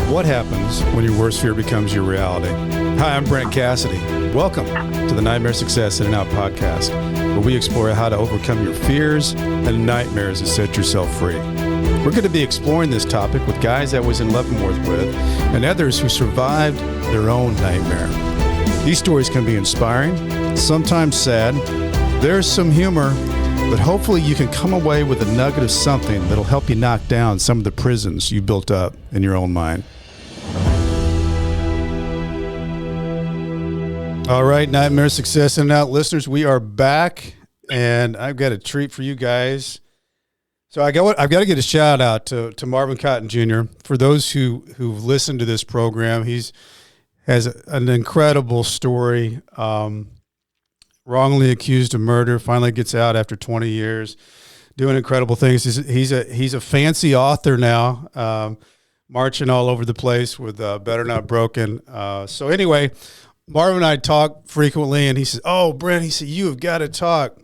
What happens when your worst fear becomes your reality? Hi, I'm Brent Cassidy. Welcome to the Nightmare Success In and Out podcast, where we explore how to overcome your fears and nightmares and set yourself free. We're going to be exploring this topic with guys I was in Leavenworth with and others who survived their own nightmare. These stories can be inspiring, sometimes sad. There's some humor, but hopefully you can come away with a nugget of something that'll help you knock down some of the prisons you built up in your own mind. All right, Nightmare Success In and Out listeners, we are back, and I've got a treat for you guys. So I've got to get a shout out to Marvin Cotton Jr. For those who've listened to this program. Has an incredible story. Wrongly accused of murder, finally gets out after 20 years, doing incredible things. He's a fancy author now, marching all over the place with Better Not Broken. So anyway, Marvin and I talk frequently, and he says, "Oh, Brent," he said, "You have got to talk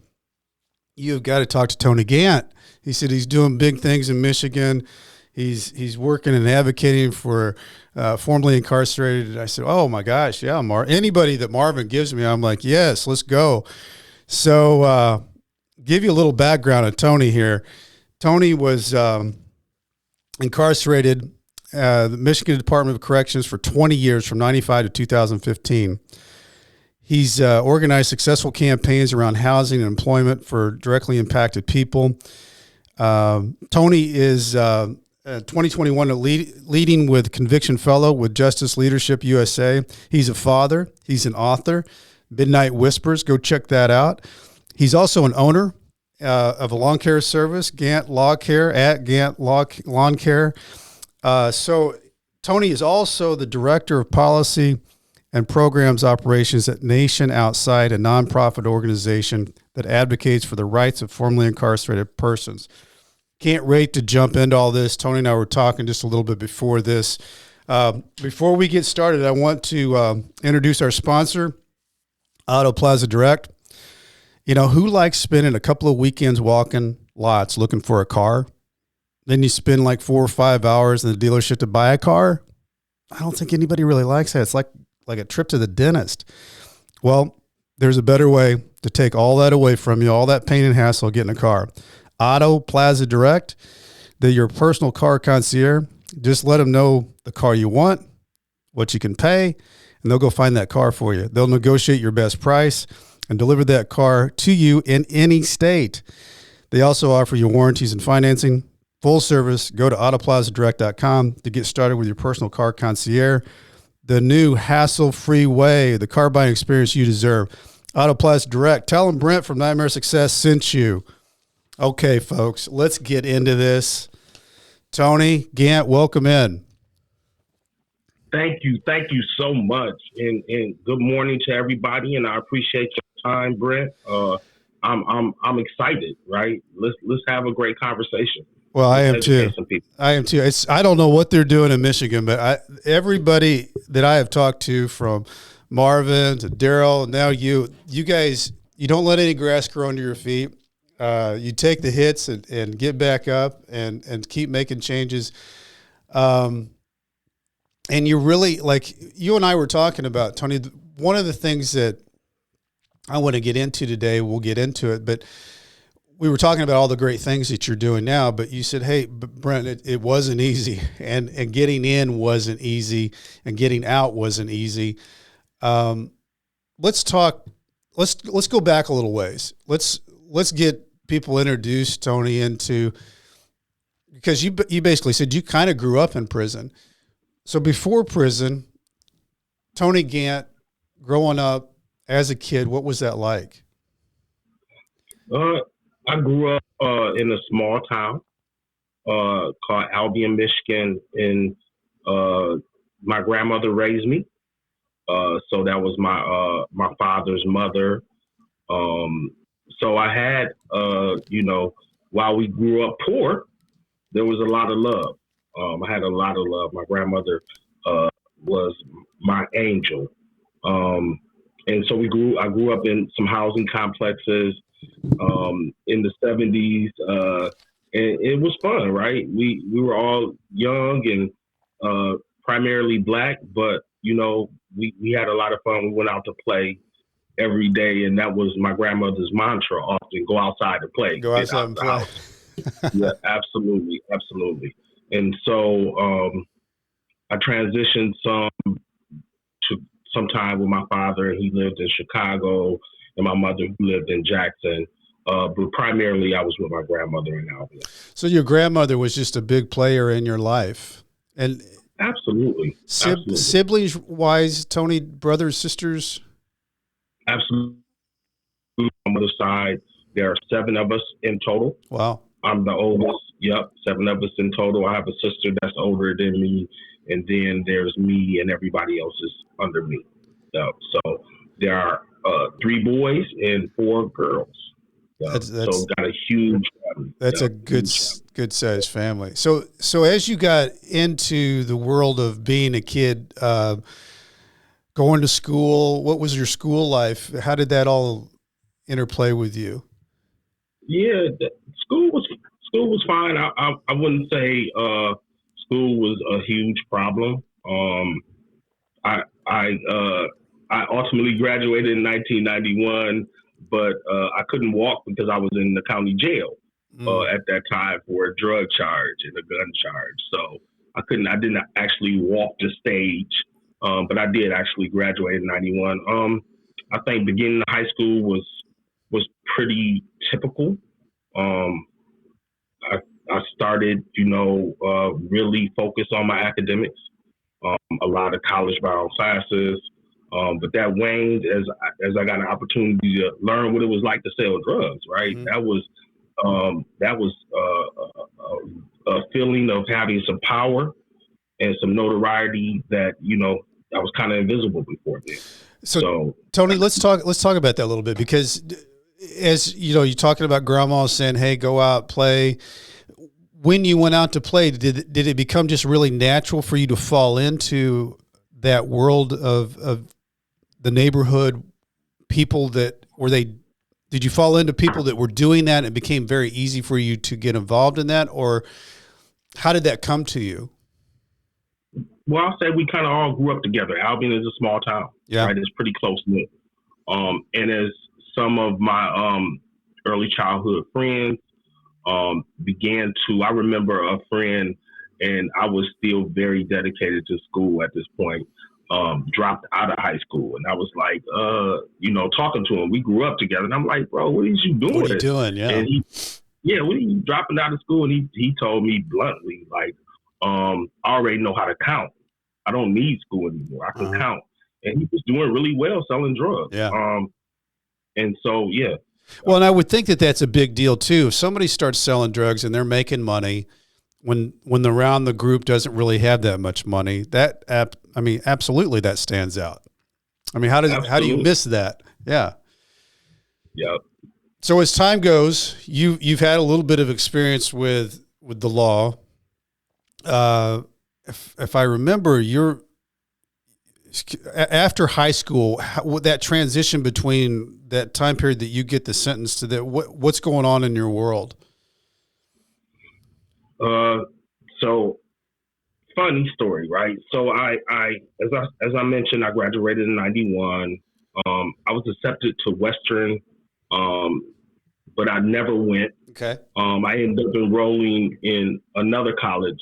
to Tony Gant." He said he's doing big things in Michigan. He's working and advocating for formerly incarcerated. And I said, "Oh my gosh, yeah, anybody that Marvin gives me, I'm like, yes, let's go." So give you a little background on Tony here. Tony was incarcerated the Michigan Department of Corrections for 20 years, from 95 to 2015. He's organized successful campaigns around housing and employment for directly impacted people. Tony is 2021 leading with Conviction Fellow with Justice Leadership USA. He's a father. He's an author. Midnight Whispers. Go check that out. He's also an owner of a lawn care service, Gant Lawn Care, at Gant Lawn Care. So Tony is also the Director of Policy and Programs Operations at Nation Outside, a nonprofit organization that advocates for the rights of formerly incarcerated persons. Can't wait to jump into all this. Tony and I were talking just a little bit before this. Before we get started, I want to introduce our sponsor, Auto Plaza Direct. You know, who likes spending a couple of weekends walking lots looking for a car? Then you spend like 4 or 5 hours in the dealership to buy a car? I don't think anybody really likes that. It's like a trip to the dentist. Well, there's a better way to take all that away from you, all that pain and hassle of getting a car. Auto Plaza Direct, they're your personal car concierge. Just let them know the car you want, what you can pay, and they'll go find that car for you. They'll negotiate your best price and deliver that car to you in any state. They also offer you warranties and financing. Full service. Go to autoplazadirect.com to get started with your personal car concierge. The new hassle-free way, the car buying experience you deserve. Auto Plaza Direct. Tell them Brent from Nightmare Success sent you. Okay, folks, let's get into this. Tony Gant, welcome in. Thank you so much, and good morning to everybody. And I appreciate your time, Brent. I'm excited. Right? Let's have a great conversation. Well, I am too. I don't know what they're doing in Michigan, but everybody that I have talked to, from Marvin to Daryl, now you guys, you don't let any grass grow under your feet. You take the hits and get back up and keep making changes. And you really, like you and I were talking about, Tony, one of the things that I want to get into today, we'll get into it, but we were talking about all the great things that you're doing now, but you said, "Hey, Brent, it wasn't easy, and getting in wasn't easy, and getting out wasn't easy." Let's talk. Let's go back a little ways. Let's get people introduced, Tony, into, because you basically said you kind of grew up in prison. So before prison, Tony Gant, growing up as a kid, what was that like? I grew up in a small town called Albion, Michigan, and my grandmother raised me. So that was my father's mother. So I had, while we grew up poor, there was a lot of love. I had a lot of love. My grandmother was my angel. And so I grew up in some housing complexes in the 70s, and it was fun, right? We were all young and primarily black, but we had a lot of fun. We went out to play every day, and that was my grandmother's mantra often: go outside to play, Go get outside out and the play. house. Yeah, absolutely, absolutely. And so I transitioned to sometime with my father. He lived in Chicago, and my mother lived in Jackson. But primarily, I was with my grandmother in Albany. So your grandmother was just a big player in your life. And Absolutely, absolutely, siblings wise, Tony, brothers, sisters? absolutely. On the side, there are 7 of us in total. Wow. I'm the oldest. Yep, 7 of us in total. I have a sister that's older than me, and then there's me, and everybody else is under me. So there are 3 boys and 4 girls. So That's got a huge family. that's a good sized family. So as you got into the world of being a kid, going to school, what was your school life? How did that all interplay with you? Yeah, school was fine. I wouldn't say school was a huge problem. I I I ultimately graduated in 1991, but I couldn't walk because I was in the county jail Mm. at that time for a drug charge and a gun charge. So I didn't actually walk the stage, but I did actually graduate in '91. I think beginning of high school was pretty typical. Um, I, I started, really focus on my academics, a lot of college bound classes. But that waned as I got an opportunity to learn what it was like to sell drugs. Right, Mm-hmm. that was a feeling of having some power and some notoriety that I was kind of invisible before then. So Tony, let's talk about that a little bit, because as you know, you're talking about grandma saying, "Hey, go out, play." When you went out to play, did it become just really natural for you to fall into that world of the neighborhood people that were they? Did you fall into people that were doing that and it became very easy for you to get involved in that, or how did that come to you? Well, I'll say we kind of all grew up together. Albion is a small town, Yeah. right? It's pretty close knit. And as some of my early childhood friends began to, I remember a friend, and I was still very dedicated to school at this point, dropped out of high school. And I was like, talking to him. We grew up together. And I'm like, bro, what is you What are you doing? doing? Yeah. And what are you dropping out of school? And he told me bluntly, like, I already know how to count. I don't need school anymore. I can Uh-huh. count. And he was doing really well selling drugs. Yeah. And so, yeah. Well, and I would think that that's a big deal too. If somebody starts selling drugs and they're making money when the round the group doesn't really have that much money, absolutely that stands out. I mean, how do you miss that? Yeah. Yep. So as time goes, you've had a little bit of experience with the law. If I remember, after high school, that transition between that time period that you get the sentence to that, what's going on in your world? So funny story, right? So as I mentioned, I graduated in '91. I was accepted to Western, but I never went. Okay. I ended up enrolling in another college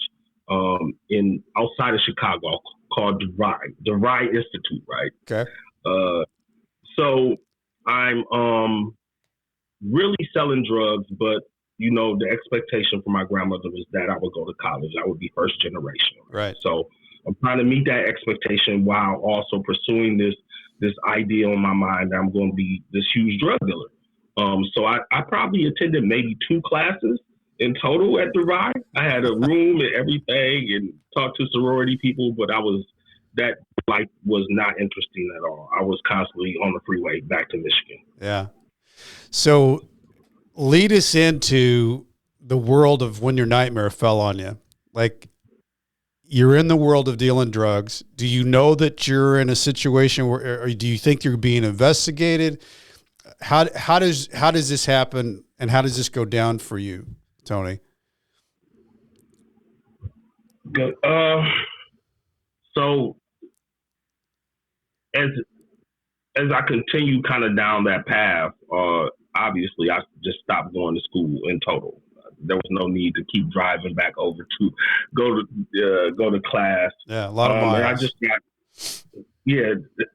in outside of Chicago called DeVry Institute, right? Okay. So I'm really selling drugs, but the expectation for my grandmother was that I would go to college. I would be first generation. Right. So I'm trying to meet that expectation while also pursuing this idea in my mind that I'm going to be this huge drug dealer. So I probably attended maybe 2 classes in total at the Rye. I had a room and everything and talked to sorority people, but that life was not interesting at all. I was constantly on the freeway back to Michigan. Yeah. So lead us into the world of when your nightmare fell on you. Like, you're in the world of dealing drugs. Do you know that you're in a situation where, or do you think you're being investigated? How does this happen, and how does this go down for you, Tony? Good. know, as I continue kind of down that path, obviously I just stopped going to school in total. There was no need to keep driving back over to go to class. Yeah, a lot of And miles.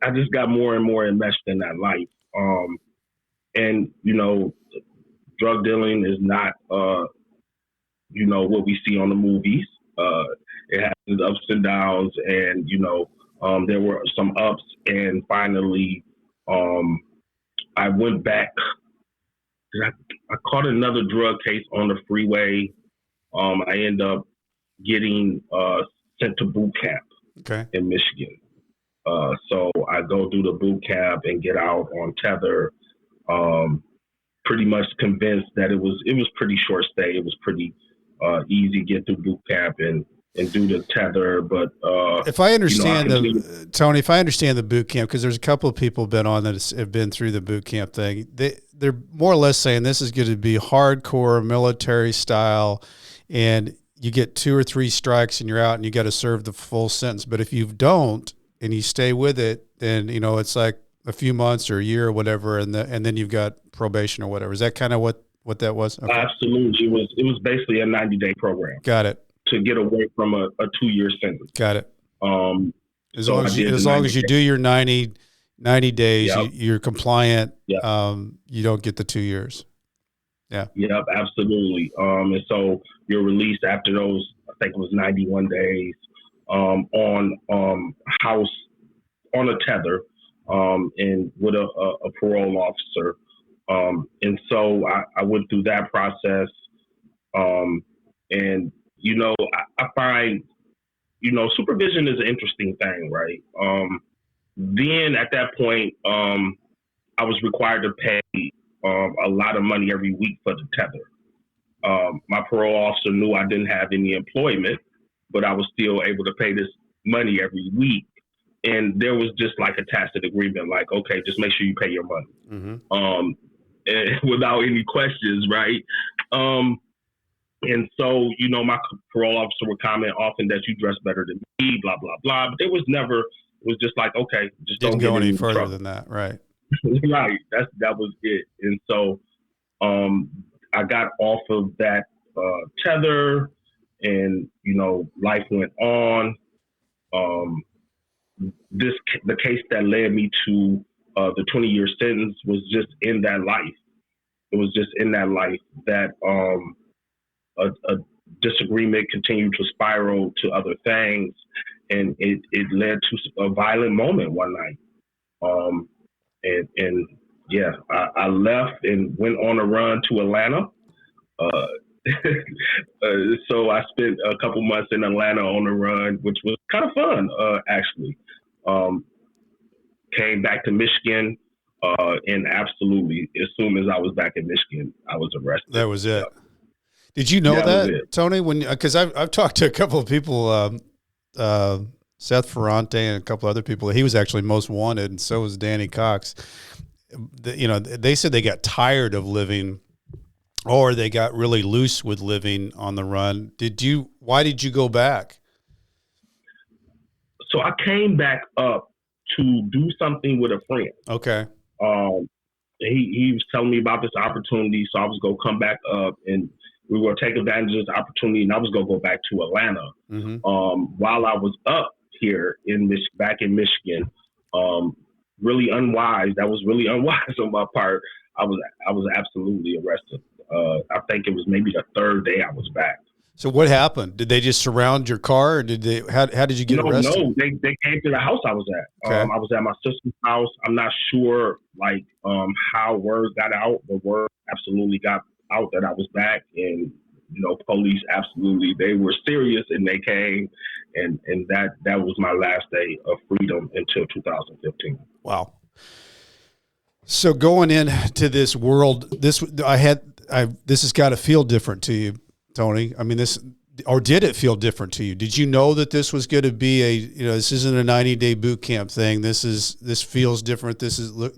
I just got more and more enmeshed in that life. And drug dealing is not what we see on the movies. It has its ups and downs, and there were some ups, and finally, I went back. I caught another drug case on the freeway. I ended up getting sent to boot camp Okay. in Michigan. So I go through the boot camp and get out on tether. Pretty much convinced that it was pretty short stay. It was pretty easy to get through boot camp and do the tether. But if I understand Tony, if I understand the boot camp, because there's a couple of people been on that have been through the boot camp thing, they're more or less saying this is going to be hardcore military style, and you get 2 or 3 strikes and you're out, and you got to serve the full sentence. But if you don't and you stay with it, then it's like a few months or a year or whatever, and then you've got probation or whatever. Is that kind of what that was? Okay. Absolutely, it was basically a 90-day program. Got it. To get away from a 2-year sentence. Got it. As long as you do your 90 days, yep. You're compliant. Yep. You don't get the 2 years. Yeah. Yep, absolutely. And so you're released after those, I think it was 91 days, on house on a tether, and with a parole officer. And so I went through that process. And I find, supervision is an interesting thing, right? Then at that point, I was required to pay a lot of money every week for the tether. My parole officer knew I didn't have any employment, but I was still able to pay this money every week. And there was just like a tacit agreement, like, okay, just make sure you pay your money. Mm-hmm. And without any questions, right? And so, my parole officer would comment often that you dress better than me, blah, blah, blah. But it was just like, okay, just didn't don't go any further trouble. than that. Right. Right. That was it. And so, I got off of that, tether, and, life went on. The case that led me to, the 20-year sentence was just in that life. It was just in that life that, a disagreement continued to spiral to other things, and it led to a violent moment one night. I left and went on a run to Atlanta. So I spent a couple months in Atlanta on a run, which was kind of fun, actually. Came back to Michigan, and absolutely, as soon as I was back in Michigan, I was arrested. That was it. Yeah. Did you know that Tony? Because I've talked to a couple of people, Seth Ferrante and a couple other people. He was actually most wanted, and so was Danny Cox. They said they got tired of living, or they got really loose with living on the run. Why did you go back? So I came back up to do something with a friend. Okay. He was telling me about this opportunity, so I was going to come back up, and we were going to take advantage of this opportunity, and I was going to go back to Atlanta. Mm-hmm. While I was up here back in Michigan, really unwise. That was really unwise on my part. I was absolutely arrested. I think it was maybe the 3rd day I was back. So what happened? Did they just surround your car, or did they? How did you get arrested? No, they came to the house I was at. Okay. I was at my sister's house. I'm not sure how word got out. The word absolutely got out that I was back, and police absolutely, they were serious, and they came, and that was my last day of freedom until 2015. Wow. So going into this world, this has got to feel different to you, Tony. I mean, or did it feel different to you? Did you know that this was going to be this isn't a 90-day boot camp thing. This feels different.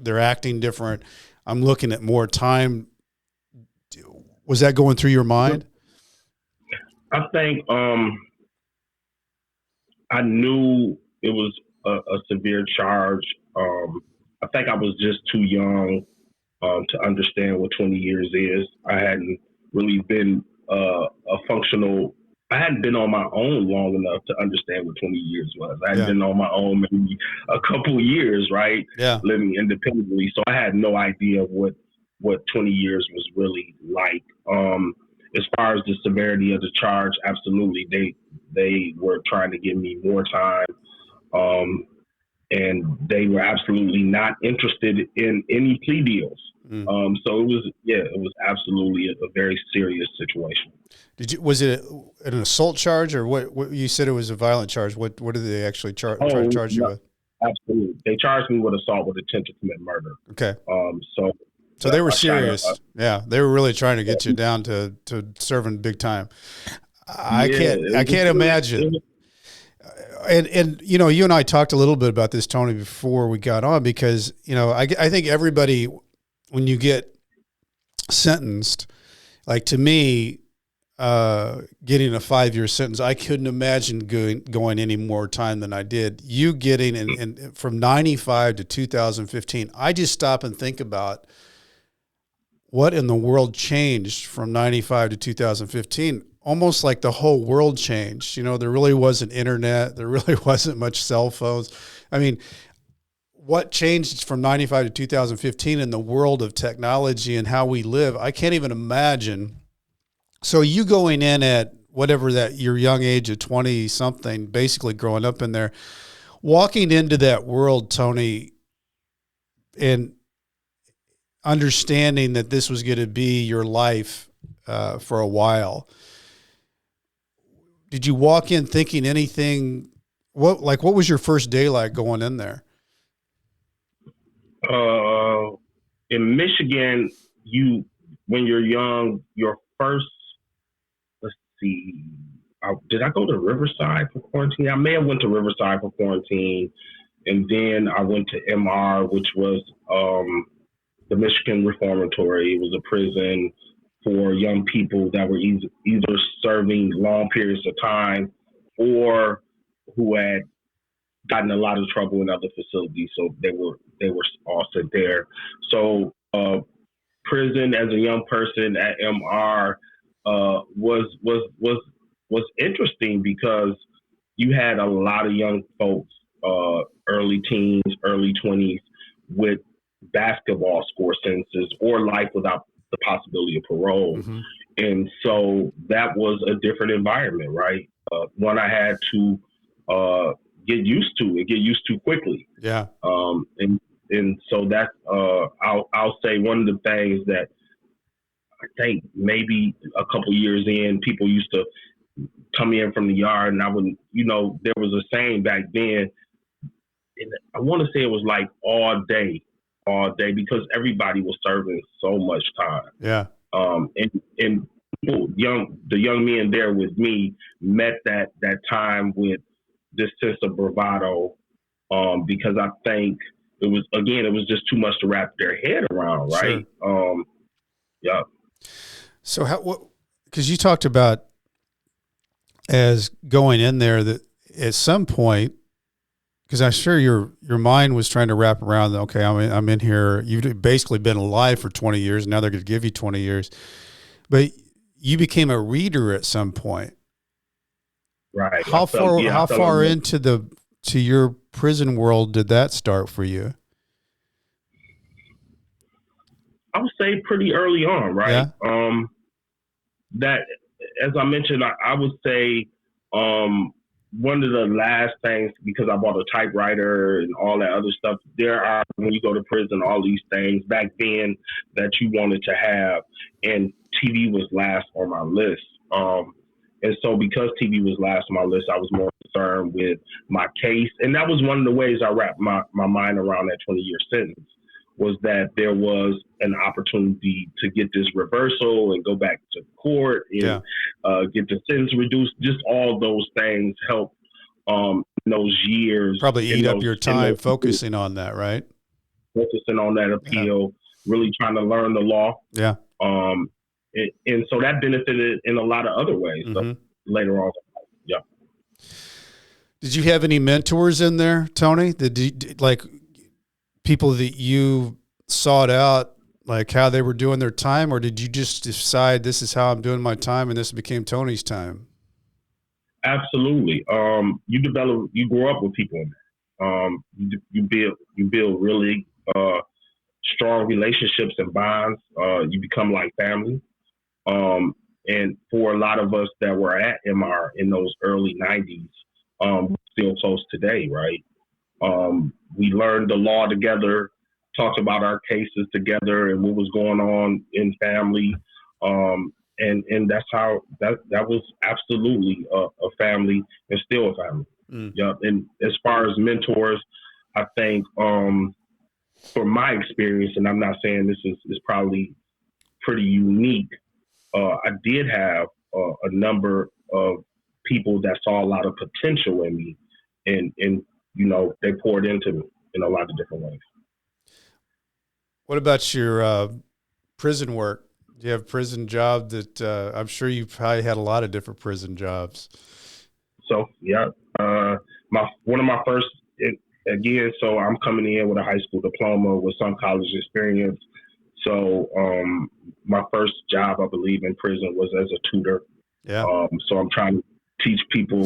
They're acting different. I'm looking at more time. Was that going through your mind? I think I knew it was a severe charge. I think I was just too young to understand what 20 years is. I hadn't really been a functional. I hadn't been on my own long enough to understand what 20 years was. I had Yeah. been on my own maybe a couple of years, right, Yeah. living independently. So I had no idea what 20 years was really like. As far as the severity of the charge, absolutely, they were trying to give me more time. Um, and they were absolutely not interested in any plea deals. Mm. So it was absolutely a very serious situation. Was it an assault charge or what? You said it was a violent charge. What did they actually try to Oh, charge you no, with? absolutely. They charged me with assault with intent to commit murder. Okay. So So they were I shot serious. Yeah, they were really trying to get you down to serving big time. I can't imagine. And you know, you and I talked a little bit about this, Tony, before we got on, because you know, I think everybody, when you get sentenced, like to me, getting a 5-year sentence, I couldn't imagine going any more time than I did. You getting and from 95 to 2015, I just stop and think about what in the world changed from 95 to 2015. Almost like the whole world changed. You know, there really wasn't internet. There really wasn't much cell phones. I mean, what changed from 95 to 2015 in the world of technology and how we live? I can't even imagine. So you going in at whatever that your young age of 20 something, basically growing up in there, walking into that world, Tony, and understanding that this was going to be your life for a while. Did you walk in thinking anything? What was your first day like going in there? In Michigan, when you're young, your first, let's see, did I go to Riverside for quarantine? I may have went to Riverside for quarantine, and then I went to MR, which was the Michigan Reformatory. It was a prison for young people that were either serving long periods of time or who had gotten a lot of trouble in other facilities. So they were all sent there. So prison as a young person at MR was interesting because you had a lot of young folks, early teens, early 20s, with basketball score sentences or life without the possibility of parole. Mm-hmm. And so that was a different environment, right? One I had to get used to quickly. Yeah. And so that's I'll say one of the things that I think maybe a couple years in, people used to come in from the yard, and I would, there was a saying back then, and I want to say it was like all day, because everybody was serving so much time. Yeah. And people, the young men there with me met that time with this sense of bravado, because I think it was just too much to wrap their head around, right? Sure. Yeah. So because you talked about as going in there that at some point, because I'm sure your mind was trying to wrap around, okay, I'm in here. You've basically been alive for 20 years. Now they're going to give you 20 years. But you became a reader at some point. Right. How far into your prison world did that start for you? I would say pretty early on, right? Yeah. That, as I mentioned, I would say one of the last things, because I bought a typewriter and all that other stuff, there are, when you go to prison, all these things back then that you wanted to have, and TV was last on my list. And so because TV was last on my list, I was more concerned with my case. And that was one of the ways I wrapped my mind around that 20-year sentence, was that there was an opportunity to get this reversal and go back to court and get the sentence reduced. Just all those things help in those years. Probably eat up your time focusing on that, right? Focusing on that appeal, really trying to learn the law. Yeah. And so that benefited in a lot of other ways later on. Yeah. Did you have any mentors in there, Tony? Like people that you sought out, like how they were doing their time, or did you just decide this is how I'm doing my time and this became Tony's time? Absolutely. You grow up with people in there. You build really strong relationships and bonds. You become like family. And for a lot of us that were at MR in those early '90s, still close today, right? We learned the law together, talked about our cases together and what was going on in family. And that's how that was absolutely a family and still a family. Mm. Yeah. And as far as mentors, I think from my experience, and I'm not saying this is probably pretty unique, I did have a number of people that saw a lot of potential in me, and they poured into me in a lot of different ways. What about your prison work? Do you have a prison job that I'm sure you probably had a lot of different prison jobs? So yeah, one of my first again. So I'm coming in with a high school diploma with some college experience. So my first job, I believe, in prison was as a tutor. Yeah. So I'm trying to teach people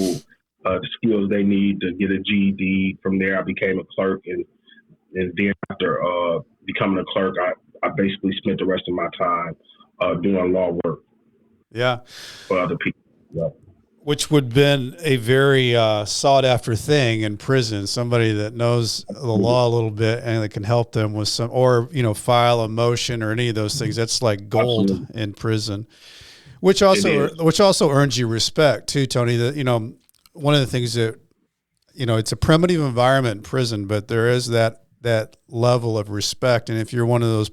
the skills they need to get a GED. From there, I became a clerk, and then after becoming a clerk, I basically spent the rest of my time doing law work. Yeah. For other people. Yeah. Which would have been a very sought after thing in prison, somebody that knows the law a little bit and that can help them with some, or, file a motion or any of those things. That's like gold. Absolutely. In prison, which also earns you respect too, Tony. That, one of the things that, it's a primitive environment in prison, but there is that level of respect. And if you're one of those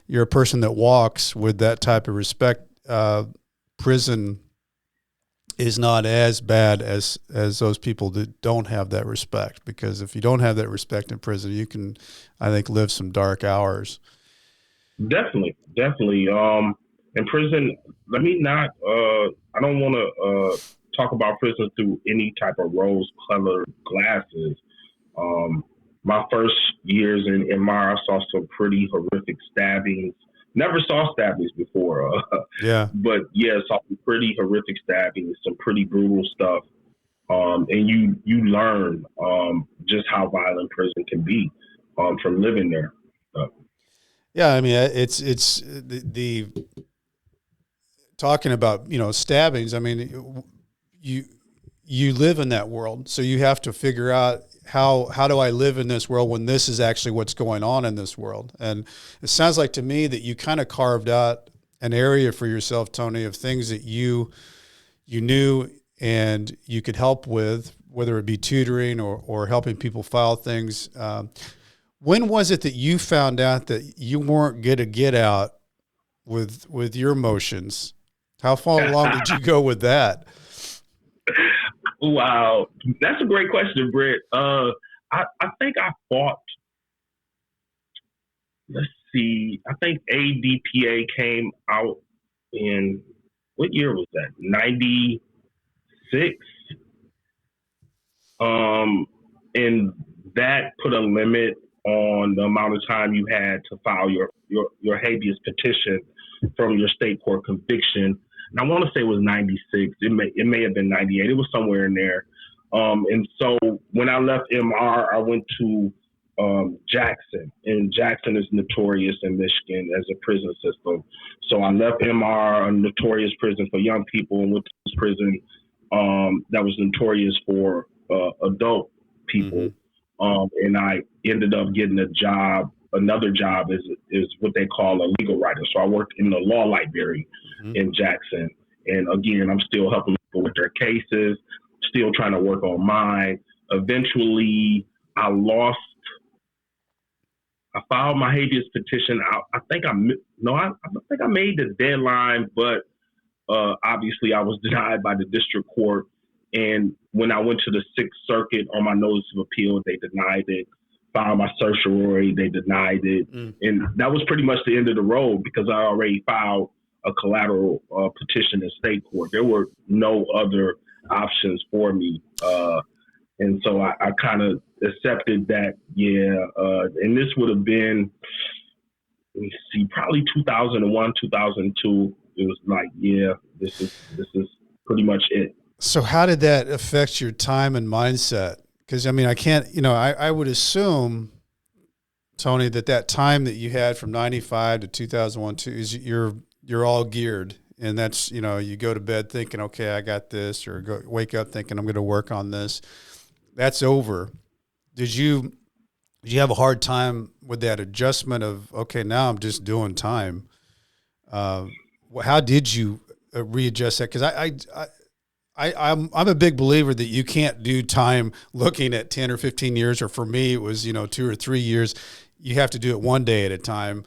you're a person that walks with that type of respect, prison is not as bad as those people that don't have that respect. Because if you don't have that respect in prison, you can, I think, live some dark hours. Definitely. In prison, let me not, I don't want to talk about prison through any type of rose-colored glasses. My first years in MR, I saw some pretty horrific stabbings. Never saw stabbings before. Yeah. But yeah, saw some pretty horrific stabbings, some pretty brutal stuff. And you learn just how violent prison can be from living there. Yeah, I mean, it's the talking about, stabbings. I mean, you live in that world, so you have to figure out how do I live in this world when this is actually what's going on in this world. And it sounds like to me that you kind of carved out an area for yourself, Tony, of things that you knew and you could help with, whether it be tutoring or helping people file things. When was it that you found out that you weren't going to get out with your motions? How far along did you go with that? Wow, that's a great question, Britt. I think I fought. Let's see. I think ADPA came out in what year was that? '96. And that put a limit on the amount of time you had to file your habeas petition from your state court conviction. And I want to say it was '96. It may have been '98. It was somewhere in there. And so when I left MR, I went to Jackson, and Jackson is notorious in Michigan as a prison system. So I left MR, a notorious prison for young people, and went to this prison that was notorious for adult people. Mm-hmm. And I ended up getting another job is what they call a legal writer. So I worked in the law library in Jackson. And again, I'm still helping people with their cases, still trying to work on mine. Eventually, I filed my habeas petition. I think I made the deadline, but obviously I was denied by the district court. And when I went to the Sixth Circuit on my notice of appeal, they denied it. Filed my certiorari, they denied it. And that was pretty much the end of the road because I already filed a collateral petition in state court. There were no other options for me. And so I kind of accepted that, and this would have been, let me see, probably 2001, 2002. It was like, this is pretty much it. So how did that affect your time and mindset? Because, I mean, I can't, I would assume, Tony, that time that you had from 95 to 2001, is you're all geared. And that's, you go to bed thinking, okay, I got this, or wake up thinking I'm going to work on this. That's over. Did you have a hard time with that adjustment of, okay, now I'm just doing time? How did you readjust that? Because I'm a big believer that you can't do time looking at 10 or 15 years, or for me, it was, 2 or 3 years. You have to do it one day at a time,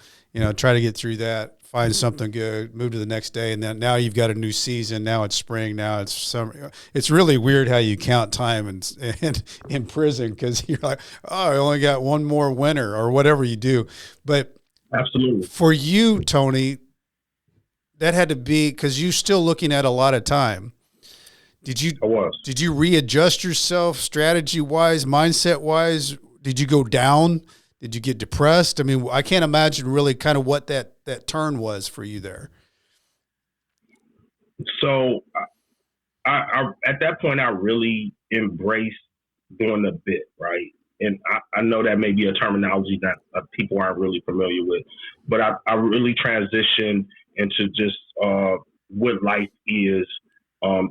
try to get through that, find something good, move to the next day. And then now you've got a new season. Now it's spring. Now it's summer. It's really weird how you count time and in prison, because you're like, oh, I only got one more winter, or whatever you do. But absolutely, for you, Tony, that had to be, because you're still looking at a lot of time. Did you readjust yourself strategy wise, mindset wise? Did you go down? Did you get depressed? I mean, I can't imagine really kind of what that turn was for you there. So I at that point, I really embraced doing the bit, right? And I know that may be a terminology that people aren't really familiar with, but I really transitioned into just what life is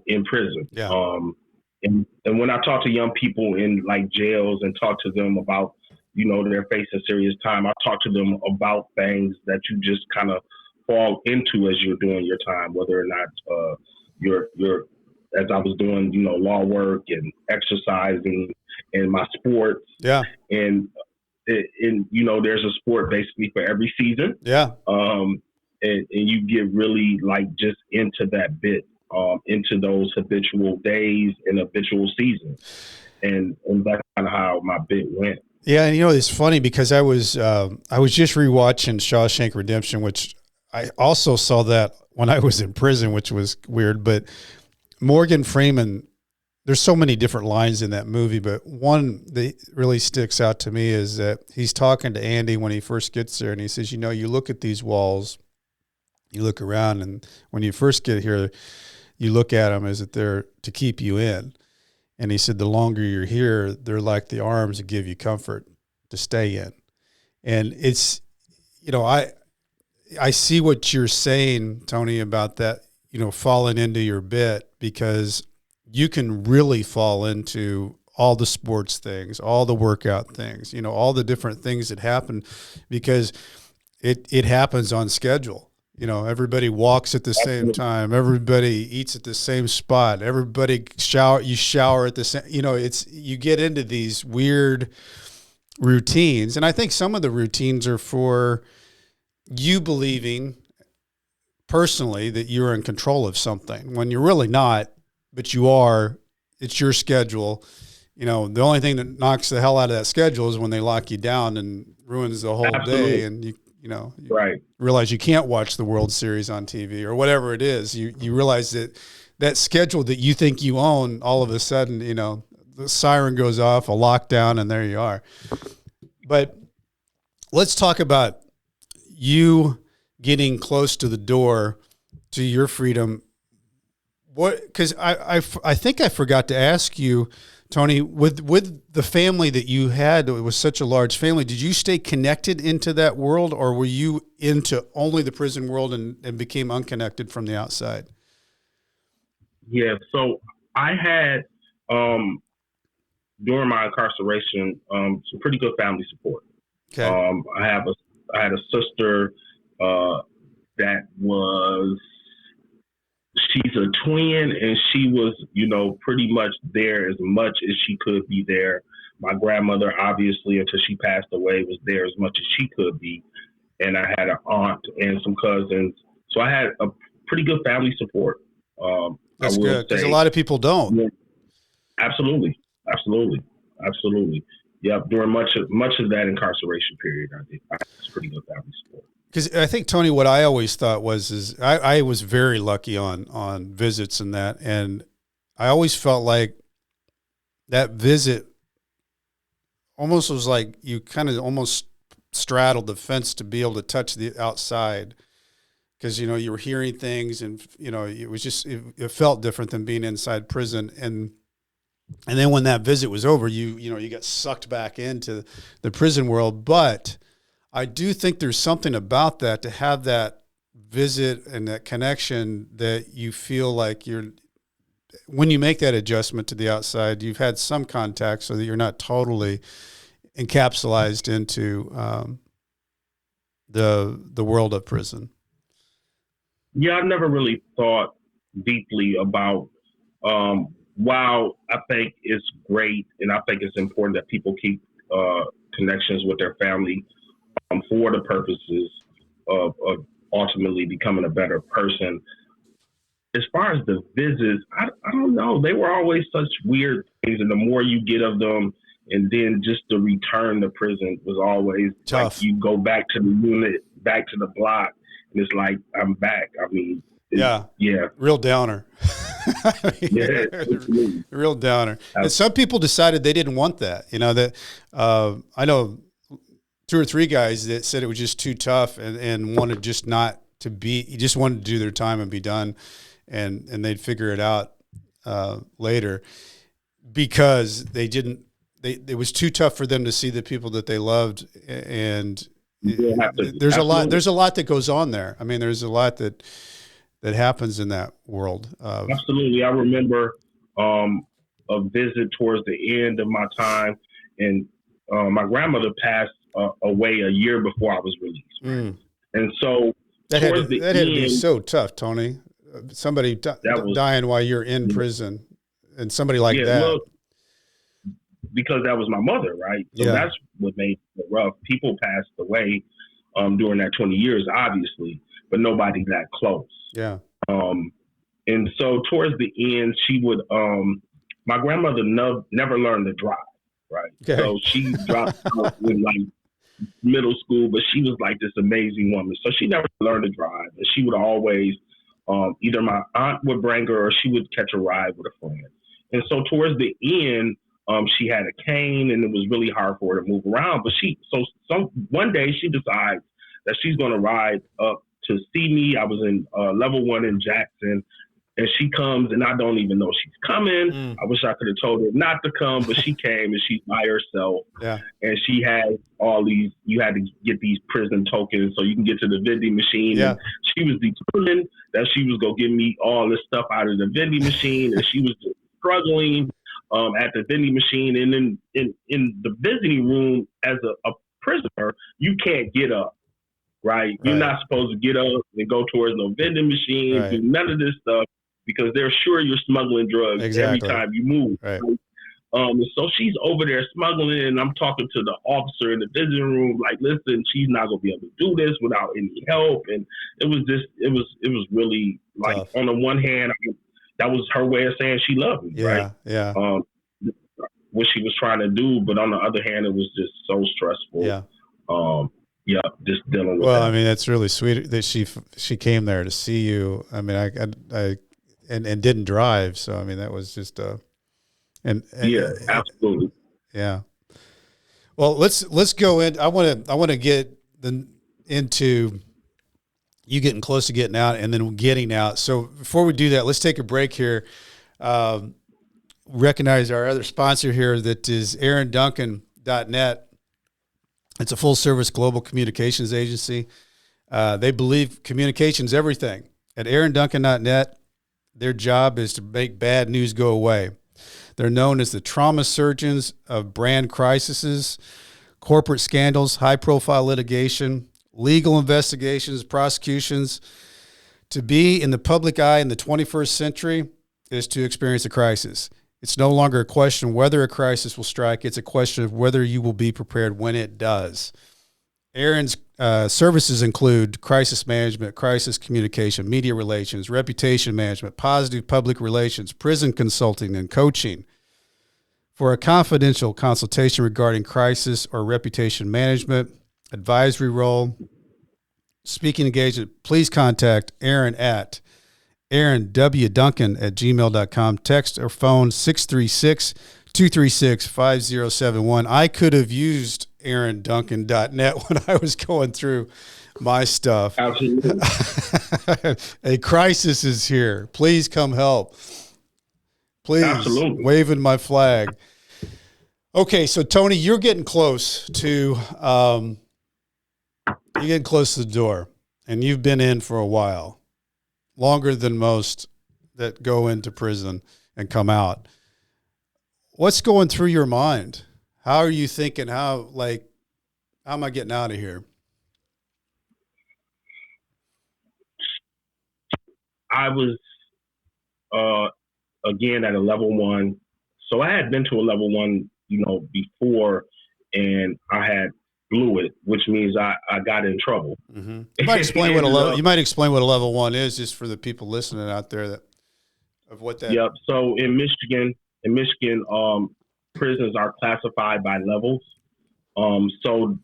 in prison. Yeah. And when I talk to young people in like jails and talk to them about, they're facing serious time, I talk to them about things that you just kind of fall into as you're doing your time, whether or not you're as I was doing, law work and exercising and my sports. Yeah. And there's a sport basically for every season. Yeah. And you get really like just into that bit, into those habitual days and habitual seasons. And that's kind of how my bit went. Yeah. And it's funny because I was just rewatching Shawshank Redemption, which I also saw that when I was in prison, which was weird. But Morgan Freeman, there's so many different lines in that movie, but one that really sticks out to me is that he's talking to Andy when he first gets there, and he says, you look at these walls, you look around, and when you first get here, you look at them as if they're to keep you in. And he said, the longer you're here, they're like the arms that give you comfort to stay in. And it's, I see what you're saying, Tony, about that, falling into your bit, because you can really fall into all the sports things, all the workout things, all the different things that happen, because it happens on schedule. Everybody walks at the same time. Everybody eats at the same spot. Everybody you shower at the same, you get into these weird routines. And I think some of the routines are for you believing personally that you're in control of something when you're really not, but you are. It's your schedule. The only thing that knocks the hell out of that schedule is when they lock you down and ruins the whole day. And you right. realize you can't watch the World Series on TV or whatever it is. You realize that schedule that you think you own, all of a sudden, the siren goes off, a lockdown, and there you are. But let's talk about you getting close to the door to your freedom. Because I think I forgot to ask you, Tony, with the family that you had, it was such a large family, did you stay connected into that world, or were you into only the prison world and became unconnected from the outside? Yeah, so I had, during my incarceration, some pretty good family support. Okay. I had a sister that was, she's a twin, and she was, pretty much there as much as she could be there. My grandmother, obviously, until she passed away, was there as much as she could be. And I had an aunt and some cousins. So I had a pretty good family support. That's good, because a lot of people don't. Yeah, absolutely. Yep. During much of that incarceration period, I had pretty good family support. Because I think, Tony, what I always thought is I was very lucky on visits and that, and I always felt like that visit almost was like you kind of almost straddled the fence to be able to touch the outside, because, you know, you were hearing things, and, you know, it was just, it felt different than being inside prison. And then when that visit was over, you know, you got sucked back into the prison world. But I do think there's something about that, to have that visit and that connection, that you feel like when you make that adjustment to the outside, you've had some contact, so that you're not totally encapsulated into the world of prison. Yeah, I've never really thought deeply about, while I think it's great, and I think it's important that people keep connections with their family for the purposes of ultimately becoming a better person. As far as the visits, I don't know. They were always such weird things, and the more you get of them, and then just the return to prison was always tough. Like you go back to the unit, back to the block, and it's like, I'm back. I mean, yeah, real downer. Yeah, real downer. And some people decided they didn't want that. You know, that I know 2 or 3 guys that said it was just too tough, and wanted just not to be. He just wanted to do their time and be done, and they'd figure it out later, because they didn't. It was too tough for them to see the people that they loved, and there's a lot. There's a lot that goes on there. I mean, there's a lot that happens in that world. Absolutely. I remember a visit towards the end of my time, and my grandmother passed away a year before I was released. Right? And so that had to be so tough, Tony. Somebody dying while you're in prison, and somebody like that. Well, because that was my mother, right? So that's what made it rough. People passed away during that 20 years, obviously, but nobody that close. Yeah. And so towards the end, she would, my grandmother never learned to drive, right? Okay. So she dropped out in like middle school, but she was like this amazing woman. So she never learned to drive. And she would always, either my aunt would bring her, or she would catch a ride with a friend. And so towards the end, she had a cane, and it was really hard for her to move around. But one day she decides that she's going to ride up to see me. I was in level 1 in Jackson, and she comes, and I don't even know she's coming. I wish I could have told her not to come, but she came, and she's by herself. Yeah. And she had all these, you had to get these prison tokens so you can get to the vending machine. Yeah. And she was determined that she was going to give me all this stuff out of the vending machine, and she was just struggling at the vending machine. And then in the visiting room, as a prisoner, you can't get up, right? You're not supposed to get up and go towards no vending machine, do none of this stuff, because they're sure you're smuggling drugs every time you move. Right. So she's over there smuggling, and I'm talking to the officer in the visiting room, like, listen, she's not going to be able to do this without any help. And it was really like, tough. On the one hand, that was her way of saying she loved me, right? Yeah. What she was trying to do, but on the other hand, it was just so stressful. Yeah. Just dealing with that. I mean, that's really sweet that she came there to see you. I mean, I didn't drive, so I mean, that was just yeah, absolutely. Yeah. Well, let's go in. I want to get into you getting close to getting out, and then getting out. So before we do that, let's take a break here. Recognize our other sponsor here, that is AaronDuncan.net. It's a full-service global communications agency. They believe communication's everything. At AaronDuncan.net, their job is to make bad news go away. They're known as the trauma surgeons of brand crises, corporate scandals, high-profile litigation, legal investigations, prosecutions. To be in the public eye in the 21st century is to experience a crisis. It's no longer a question whether a crisis will strike. It's a question of whether you will be prepared when it does. Aaron's services include crisis management, crisis communication, media relations, reputation management, positive public relations, prison consulting, and coaching. For a confidential consultation regarding crisis or reputation management, advisory role, speaking engagement, please contact Aaron at AaronWDuncan@gmail.com. Text or phone 636 236-5071. I could have used aaronduncan.net when I was going through my stuff. Absolutely. A crisis is here. Please come help. Please. Absolutely. Waving my flag. Okay, so Tony, you're getting close to the door, and you've been in for a while, longer than most that go into prison and come out. What's going through your mind? How are you thinking? How am I getting out of here? I was again at a level 1. So I had been to a level 1, before, and I had blew it, which means I got in trouble. Mm-hmm. You might explain what a level 1 is, just for the people listening out there of what that. Yep. So in Michigan, prisons are classified by levels. So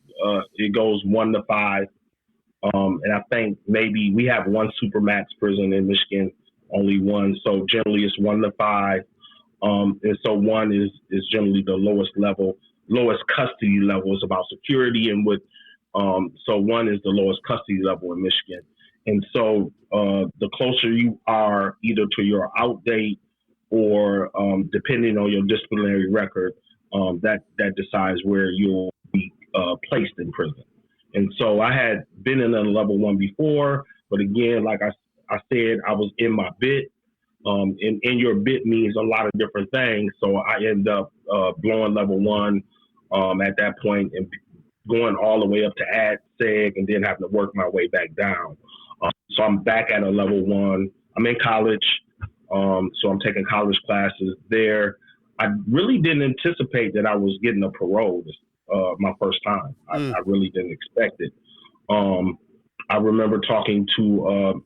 it goes 1 to 5. And I think maybe we have one supermax prison in Michigan, only one. So generally it's 1 to 5. And so 1 is generally the lowest custody level. Is about security and so 1 is the lowest custody level in Michigan. And so the closer you are either to your out date or depending on your disciplinary record, that decides where you'll be placed in prison. And so I had been in a level 1 before, but again, like I said, I was in my bit. And in your bit means a lot of different things. So I end up blowing level 1 at that point and going all the way up to ad seg and then having to work my way back down. So I'm back at a level 1. I'm in college, so I'm taking college classes there. I really didn't anticipate that I was getting a parole my first time. I really didn't expect it. I remember talking to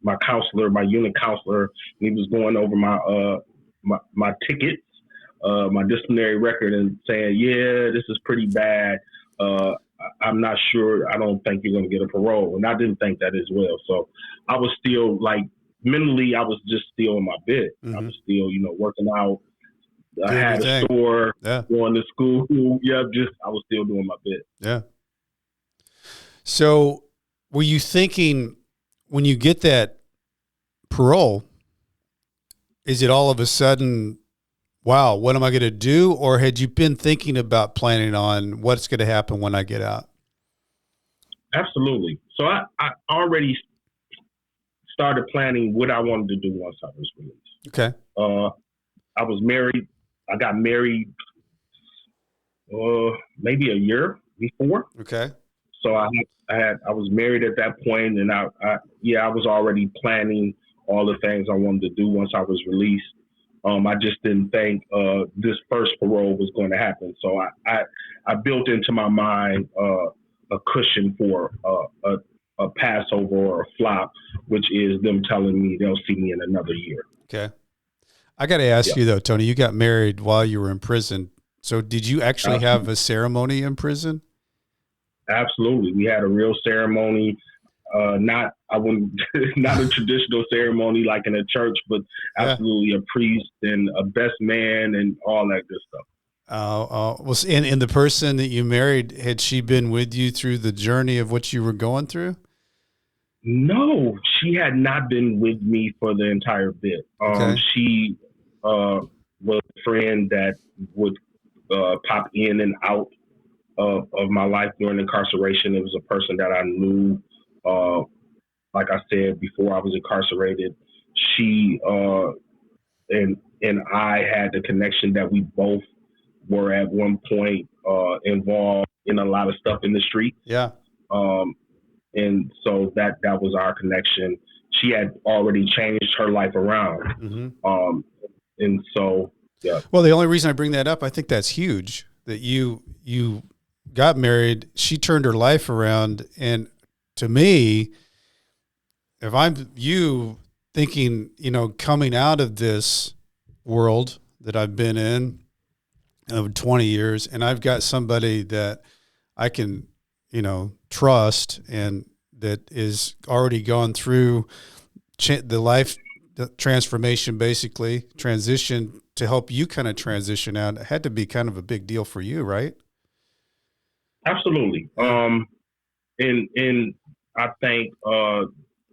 my counselor, my unit counselor, and he was going over my tickets, my disciplinary record, and saying, "Yeah, this is pretty bad. I'm not sure. I don't think you're going to get a parole." And I didn't think that as well. So I was still mentally, I was just still in my bed. Mm-hmm. I was still, working out. I had a store, going to school. I was still doing my bit. Yeah. So were you thinking when you get that parole, is it all of a sudden, wow, what am I going to do? Or had you been thinking about planning on what's going to happen when I get out? Absolutely. So I already started planning what I wanted to do once I was released. Okay. I was married. I got married maybe a year before. Okay. So I was married at that point, and I was already planning all the things I wanted to do once I was released. I just didn't think this first parole was going to happen. So I built into my mind a cushion for a passover or a flop, which is them telling me they'll see me in another year. Okay. I got to ask you though, Tony, you got married while you were in prison. So did you actually have a ceremony in prison? Absolutely. We had a real ceremony. Not a traditional ceremony like in a church, but absolutely a priest and a best man and all that good stuff. Well, and the person that you married, had she been with you through the journey of what you were going through? No, she had not been with me for the entire bit. Okay. She was a friend that would pop in and out of my life during incarceration. It was a person that I knew, like I said, before I was incarcerated. She and I had the connection that we both were at one point involved in a lot of stuff in the street. Yeah. And so that was our connection. She had already changed her life around. Mm-hmm. And so, yeah. Well, the only reason I bring that up, I think that's huge, that you got married, she turned her life around. And to me, if I'm you thinking, coming out of this world that I've been in of 20 years, and I've got somebody that I can, trust and that is already gone through the life transformation, basically transition to help you kind of transition out. It had to be kind of a big deal for you, right? Absolutely. And I think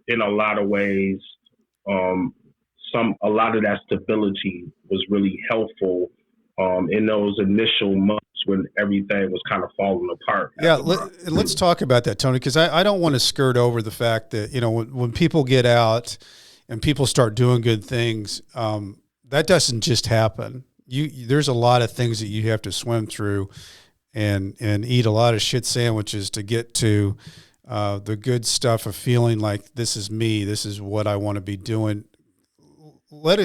in a lot of ways, um, a lot of that stability was really helpful in those initial months when everything was kind of falling apart. Yeah, let's talk about that, Tony, because I don't want to skirt over the fact that, when people get out and people start doing good things, that doesn't just happen. There's a lot of things that you have to swim through and eat a lot of shit sandwiches to get to the good stuff of feeling like this is me, this is what I want to be doing. What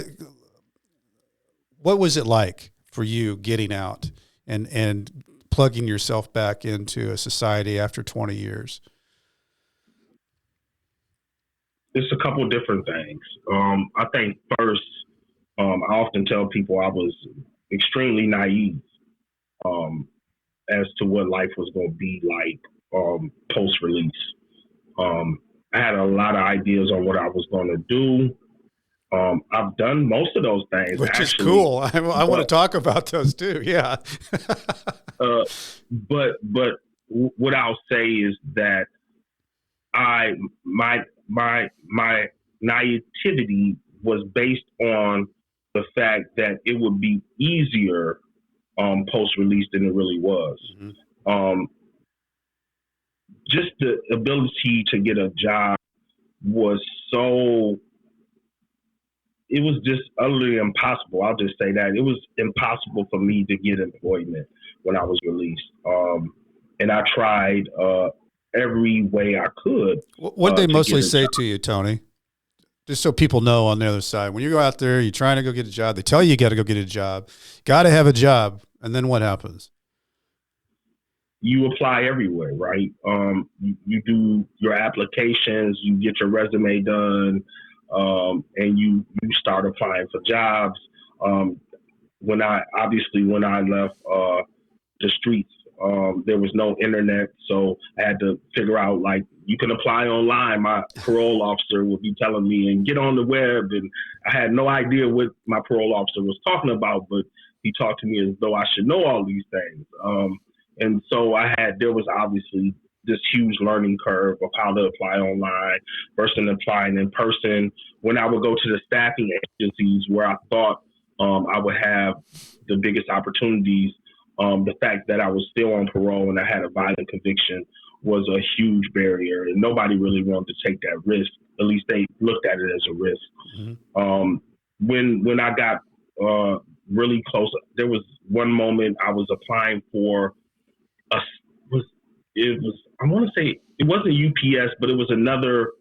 was it like for you getting out and plugging yourself back into a society after 20 years? It's a couple different things. I think first, I often tell people I was extremely naive as to what life was going to be like post release. I had a lot of ideas on what I was going to do. I've done most of those things, which actually, is cool. I want to talk about those too. Yeah. But what I'll say is that my naivety was based on the fact that it would be easier post release than it really was. Mm-hmm. Just the ability to get a job was it was just utterly impossible. I'll just say that. It was impossible for me to get employment when I was released. And I tried every way I could. What did they mostly say to you, Tony? Just so people know on the other side. When you go out there, you're trying to go get a job. They tell you got to go get a job. Got to have a job. And then what happens? You apply everywhere, right? You do your applications, you get your resume done, and you start applying for jobs. When I left the streets, there was no internet, so I had to figure out, like, you can apply online. My parole officer would be telling me, and get on the web, and I had no idea what my parole officer was talking about, but he talked to me as though I should know all these things. And so there was obviously this huge learning curve of how to apply online versus applying in person. When I would go to the staffing agencies where I thought I would have the biggest opportunities, the fact that I was still on parole and I had a violent conviction was a huge barrier, and nobody really wanted to take that risk. At least they looked at it as a risk. Mm-hmm. When I got really close, there was one moment I was applying for I want to say it wasn't UPS, but it was another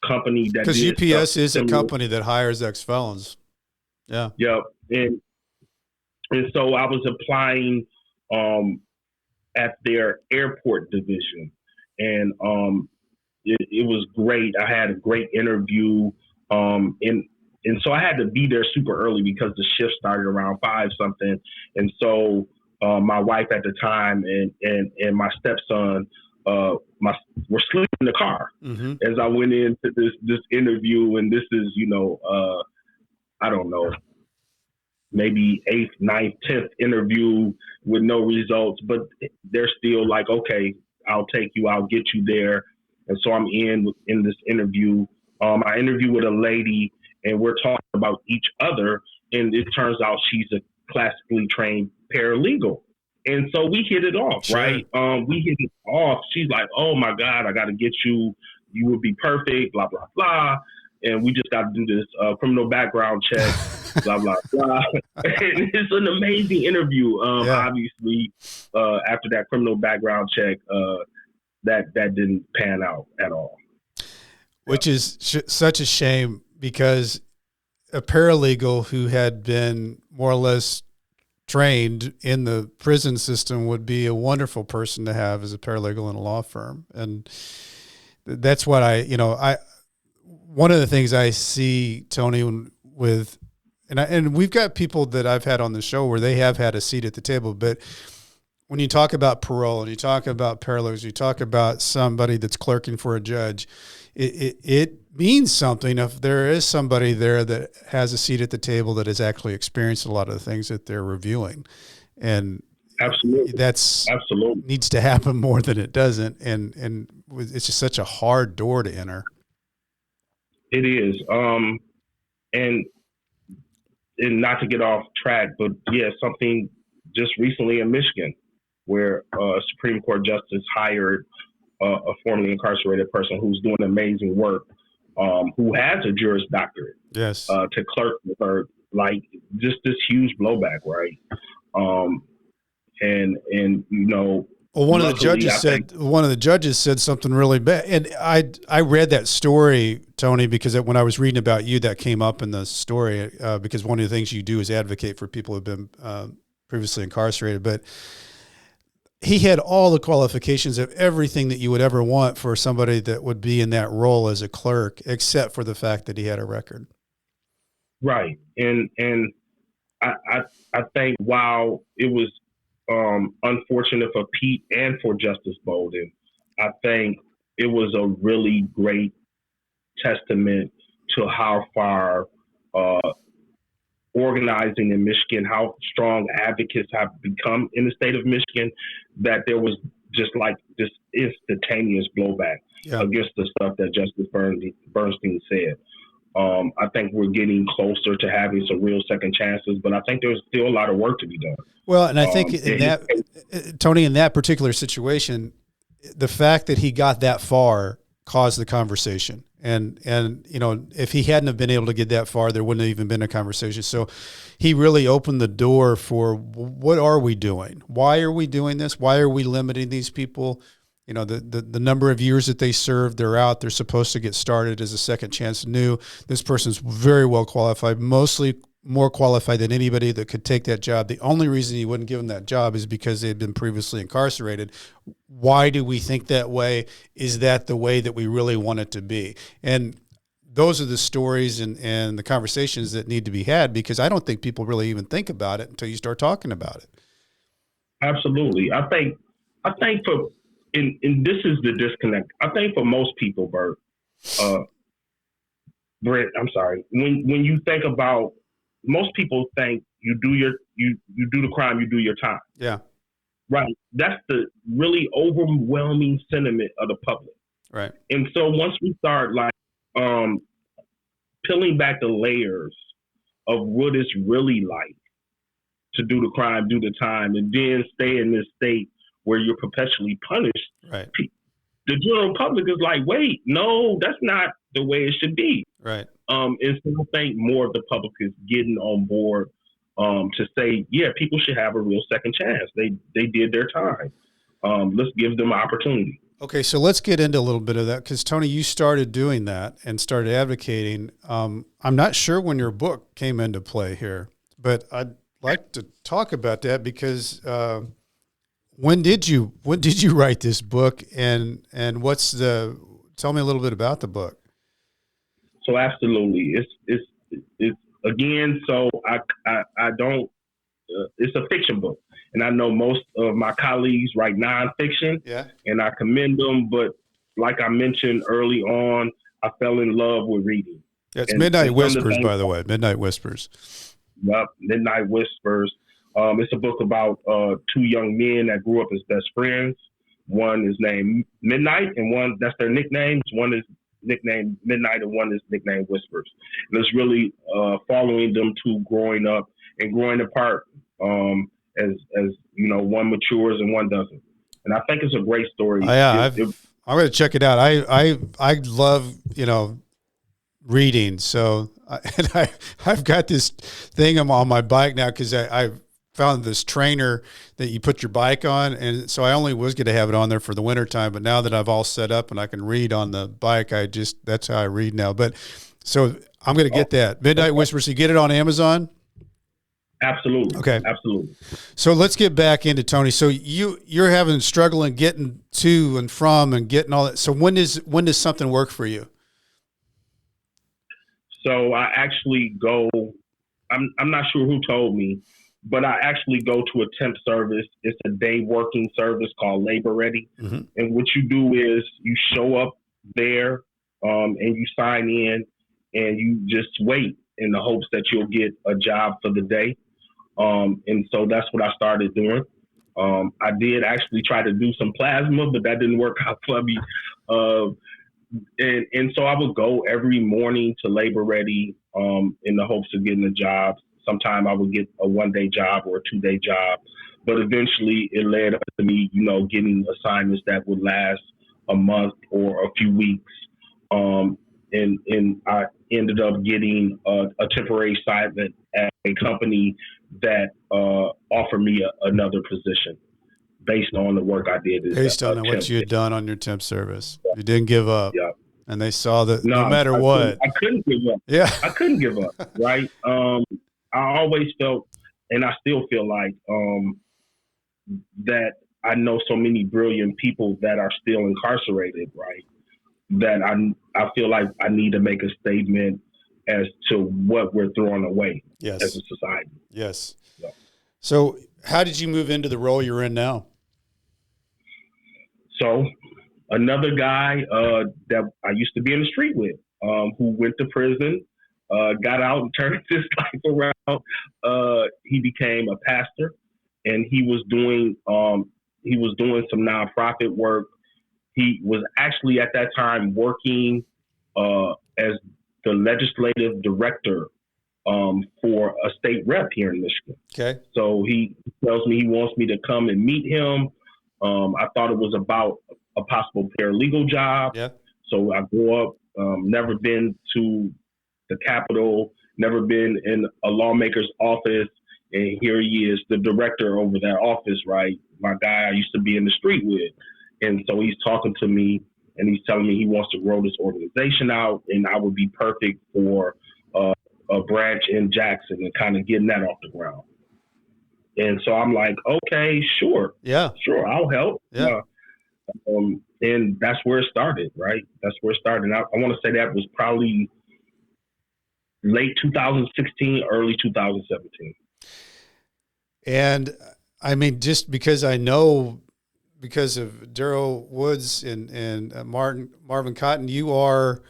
company that, because UPS is a company that hires ex-felons. Yeah. Yep. And so I was applying at their airport division, and it was great. I had a great interview, and so I had to be there super early because the shift started around 5 something, and so my wife at the time and my stepson were sleeping in the car. Mm-hmm. As I went into this interview, and this is I don't know, maybe 8th, 9th, 10th interview with no results, but they're still like, okay, I'll take you, I'll get you there. And so I'm in this interview. I interview with a lady, and we're talking about each other, and it turns out she's a classically trained paralegal. And so we hit it off, sure. Right? We hit it off. She's like, oh my God, I got to get you. You would be perfect, blah, blah, blah. And we just got to do this criminal background check, blah, blah, blah. And it's an amazing interview. Obviously, after that criminal background check, that didn't pan out at all. Which is such a shame, because a paralegal who had been more or less trained in the prison system would be a wonderful person to have as a paralegal in a law firm. And that's what one of the things I see, Tony, and we've got people that I've had on the show where they have had a seat at the table, but when you talk about parole and you talk about paralegals, you talk about somebody that's clerking for a judge, it means something if there is somebody there that has a seat at the table that has actually experienced a lot of the things that they're reviewing. And Absolutely. that's Absolutely needs to happen more than it doesn't. And it's just such a hard door to enter. it is. And not to get off track, but yeah, something just recently in Michigan where a Supreme Court justice hired a formerly incarcerated person who's doing amazing work, who has a Juris Doctorate, Yes. to clerk with her, like just this huge blowback, right? And Well, one of the judges said something really bad, and I read that story, Tony, because when I was reading about you, that came up in the story, because one of the things you do is advocate for people who've been previously incarcerated. But he had all the qualifications of everything that you would ever want for somebody that would be in that role as a clerk, except for the fact that he had a record. Right, and I think while it was unfortunate for Pete and for Justice Bolden, I think it was a really great testament to how far organizing in Michigan, how strong advocates have become in the state of Michigan, that there was just like this instantaneous blowback against the stuff that Justice Bernstein said. I think we're getting closer to having some real second chances, but I think there's still a lot of work to be done. Well, and I think Tony, in that particular situation, the fact that he got that far caused the conversation. And if he hadn't have been able to get that far, there wouldn't have even been a conversation. So he really opened the door for what are we doing? Why are we doing this? Why are we limiting these people? The number of years that they served, they're out. They're supposed to get started as a second chance new. This person's very well qualified, mostly more qualified than anybody that could take that job. The only reason he wouldn't give them that job is because they had been previously incarcerated. Why do we think that way? Is that the way that we really want it to be? And those are the stories and the conversations that need to be had, because I don't think people really even think about it until you start talking about it. Absolutely. I think for, and this is the disconnect. I think for most people, Brent, I'm sorry. When you think about, most people think you do the crime, you do your time. Yeah. Right. That's the really overwhelming sentiment of the public. Right. And so once we start peeling back the layers of what it's really like to do the crime, do the time, and then stay in this state where you're perpetually punished, right, the general public is like, wait, no, that's not the way it should be. Right. And so I think more of the public is getting on board to say, yeah, people should have a real second chance. They did their time. Let's give them an opportunity. Okay, so let's get into a little bit of that, because Tony, you started doing that and started advocating. I'm not sure when your book came into play here, but I'd like to talk about that, because when did you write this book, and tell me a little bit about the book. So absolutely, it's again. So I don't. It's a fiction book, and I know most of my colleagues write nonfiction. Yeah. And I commend them. But like I mentioned early on, I fell in love with reading. Yeah, it's Midnight Whispers, by the way. Midnight Whispers. Yep, Midnight Whispers. It's a book about two young men that grew up as best friends. One is named Midnight, and one, that's their nicknames. One is nicknamed Midnight, and one is nicknamed Whispers. And it's really following them two growing up and growing apart, as one matures and one doesn't. And I think it's a great story. I'm going to check it out. I love reading, so I've got this thing on my bike now, because I found this trainer that you put your bike on, and so I only was going to have it on there for the wintertime, but now that I've all set up and I can read on the bike, that's how I read now. But so I'm going to get that Midnight Whispers. You get it on Amazon? Absolutely. Okay. Absolutely. So let's get back into Tony. So you're struggling getting to and from and getting all that. So when does something work for you? So I actually go, I'm not sure who told me, but I actually go to a temp service. It's a day working service called Labor Ready. Mm-hmm. And what you do is you show up there and you sign in and you just wait in the hopes that you'll get a job for the day. And so that's what I started doing. I did actually try to do some plasma, but that didn't work out for me. And so I would go every morning to Labor Ready in the hopes of getting a job. Sometime I would get a 1-day job or a 2-day job, but eventually it led up to me, getting assignments that would last a month or a few weeks. And I ended up getting a temporary assignment at a company that offered me another position based on the work I did. Based on what you had done on your temp service. Yeah. You didn't give up. Yeah. And they saw that no matter what. I couldn't give up. Yeah. I couldn't give up, right? I always felt, and I still feel like, that I know so many brilliant people that are still incarcerated, right? That I feel like I need to make a statement as to what we're throwing away as a society. Yes. Yeah. So how did you move into the role you're in now? So another guy that I used to be in the street with, who went to prison, got out and turned his life around. He became a pastor, and he was doing some nonprofit work. He was actually at that time working as the legislative director for a state rep here in Michigan. Okay. So he tells me he wants me to come and meet him. I thought it was about a possible paralegal job. Yeah. So I grew up, never been to the Capitol, never been in a lawmaker's office. And here he is, the director over that office, right? My guy I used to be in the street with. And so he's talking to me and he's telling me he wants to grow this organization out, and I would be perfect for a branch in Jackson and kind of getting that off the ground. And so I'm like, okay, sure. Yeah. Sure, I'll help. Yeah. And that's where it started, right? That's where it started. And I want to say that was probably late 2016, early 2017. And I mean, just because I know, because of Daryl Woods and Marvin Cotton, you are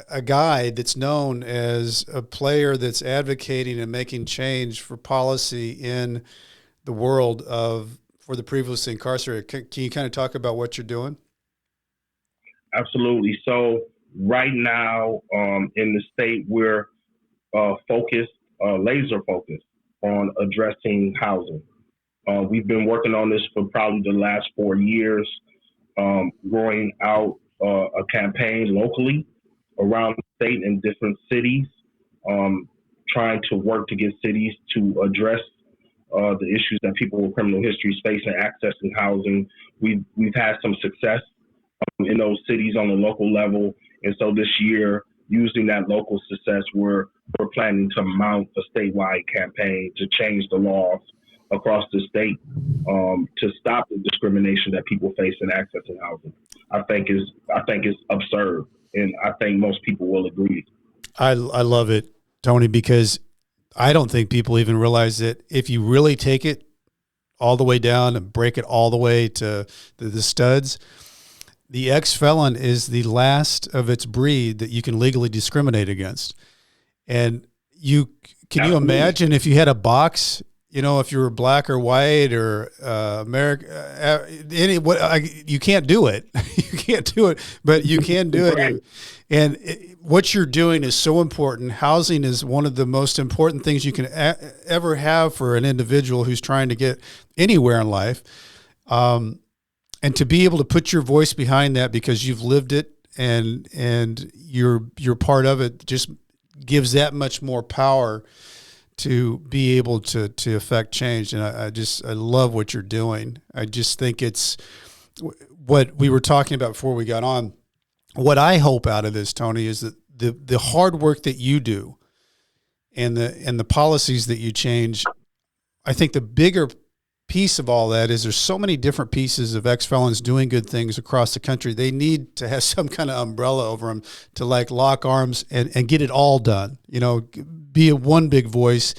a guy that's known as a player that's advocating and making change for policy in the world for the previously incarcerated. Can you kind of talk about what you're doing? Absolutely. So right now in the state, we're laser focused on addressing housing. We've been working on this for probably the last 4 years, growing out a campaign locally around the state in different cities, trying to work to get cities to address the issues that people with criminal histories face in accessing housing. We've had some success in those cities on the local level, and so this year, using that local success, we're planning to mount a statewide campaign to change the laws across the state to stop the discrimination that people face in accessing housing. I think is absurd, and I think most people will agree. I love it, Tony, because I don't think people even realize that if you really take it all the way down and break it all the way to the studs, the ex-felon is the last of its breed that you can legally discriminate against. And can you imagine if you had a box, if you were black or white or you can't do it. You can't do it, but you can do it. Right. And what you're doing is so important. Housing is one of the most important things you can ever have for an individual who's trying to get anywhere in life. And to be able to put your voice behind that because you've lived it and you're part of it just gives that much more power to be able to affect change. And I love what you're doing. I just think it's what we were talking about before we got on. What I hope out of this, Tony, is that the hard work that you do and the policies that you change, I think the bigger piece of all that is there's so many different pieces of ex-felons doing good things across the country. They need to have some kind of umbrella over them to lock arms and get it all done, be one big voice,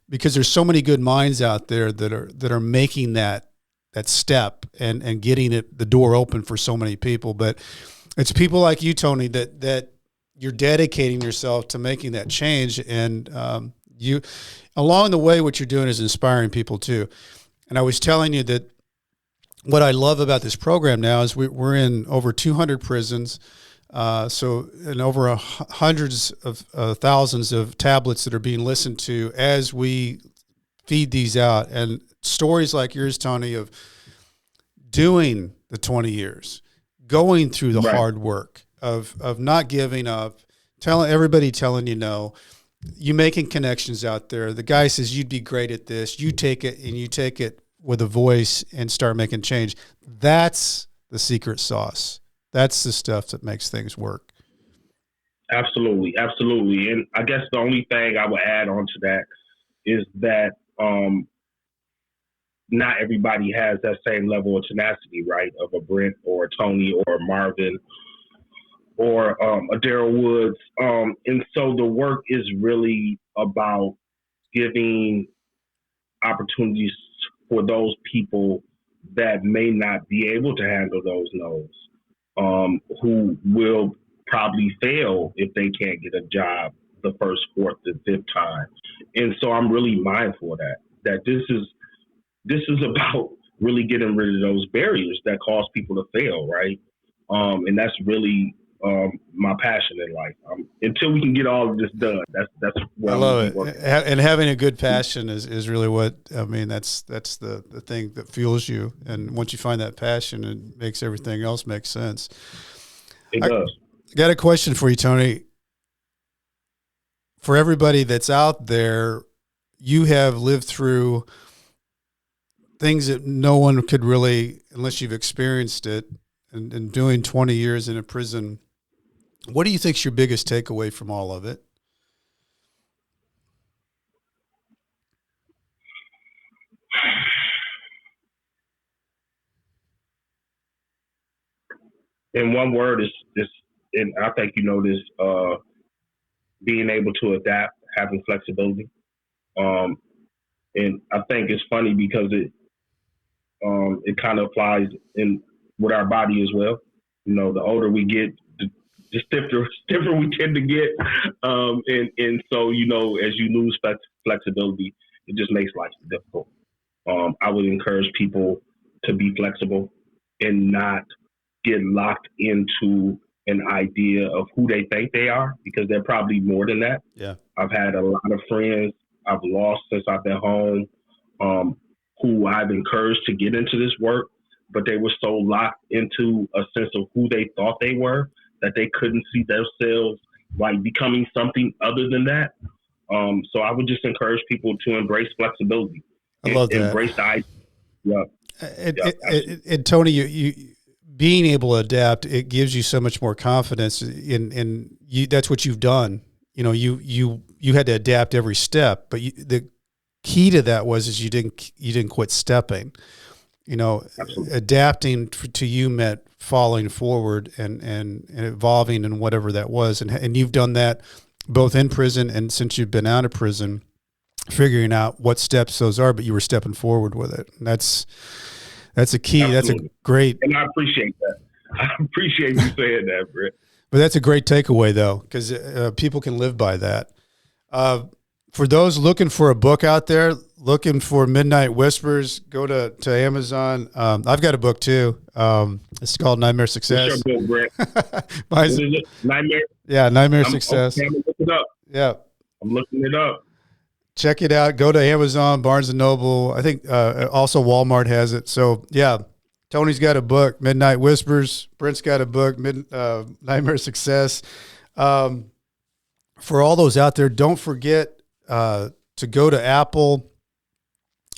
because there's so many good minds out there that are making that step and getting the door open for so many people. But It's people like you, Tony, that you're dedicating yourself to making that change. And you, along the way, what you're doing is inspiring people too. And I was telling you that what I love about this program now is we're in over 200 prisons. And over hundreds of thousands of tablets that are being listened to as we feed these out. And stories like yours, Tony, of doing the 20 years, going through the hard work of not giving up, telling you no, you making connections out there. The guy says, you'd be great at this. You take it and you take it with a voice and start making change. That's the secret sauce. That's the stuff that makes things work. Absolutely. Absolutely. And I guess the only thing I would add on to that is that, not everybody has that same level of tenacity, right? Of a Brent or a Tony or a Marvin or a Daryl Woods. And so the work is really about giving opportunities for those people that may not be able to handle those no's, who will probably fail if they can't get a job the first, fourth, and fifth time. And so I'm really mindful of that this is about really getting rid of those barriers that cause people to fail, right? And that's really my passion in life. Until we can get all of this done, that's what I love it. And having a good passion is really what I mean. That's the thing that fuels you. And once you find that passion, it makes everything else make sense. It does. I got a question for you, Tony. For everybody that's out there, you have lived through things that no one could really, unless you've experienced it, and doing 20 years in a prison. What do you think is your biggest takeaway from all of it? In one word, is and I think you know this, being able to adapt, having flexibility. And I think it's funny because it kind of applies in with our body as well. You know, the older we get, the stiffer we tend to get. And so, you know, as you lose flexibility, it just makes life difficult. I would encourage people to be flexible and not get locked into an idea of who they think they are, because they're probably more than that. Yeah. I've had a lot of friends I've lost since I've been home, who I've encouraged to get into this work, but they were so locked into a sense of who they thought they were that they couldn't see themselves like becoming something other than that. So I would just encourage people to embrace flexibility. I love that. Embrace the idea. Yeah. And Tony, you being able to adapt, it gives you so much more confidence in you. That's what you've done. You know, you had to adapt every step, but the key to that is you didn't quit stepping. You know, absolutely. Adapting to you meant falling forward and evolving in whatever that was. And you've done that both in prison and since you've been out of prison, figuring out what steps those are, but you were stepping forward with it. And that's a key. Absolutely. That's a great. And I appreciate that. I appreciate you saying that, Brett. But that's a great takeaway though, because people can live by that. For those looking for a book out there, looking for Midnight Whispers, go to Amazon. I've got a book too. It's called Nightmare Success. What's your book, Brett? What is it? Nightmare? Yeah, Nightmare Success. I'm looking it up. Yeah. I'm looking it up. Check it out. Go to Amazon, Barnes & Noble. I think also Walmart has it. So, yeah, Tony's got a book, Midnight Whispers. Brent's got a book, Nightmare Success. For all those out there, don't forget to go to Apple.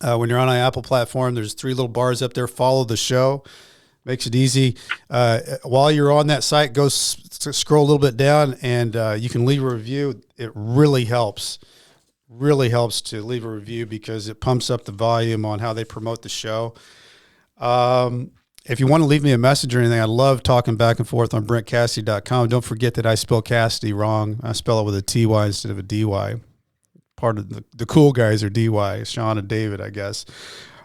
When you're on an Apple platform, there's 3 little bars up there. Follow the show. Makes it easy. While you're on that site, go scroll a little bit down, and you can leave a review. It really helps. Really helps to leave a review because it pumps up the volume on how they promote the show. If you want to leave me a message or anything, I love talking back and forth on BrentCassidy.com. Don't forget that I spell Cassidy wrong. I spell it with a TY instead of a DY. Part of the cool guys are DY, Sean and David, I guess.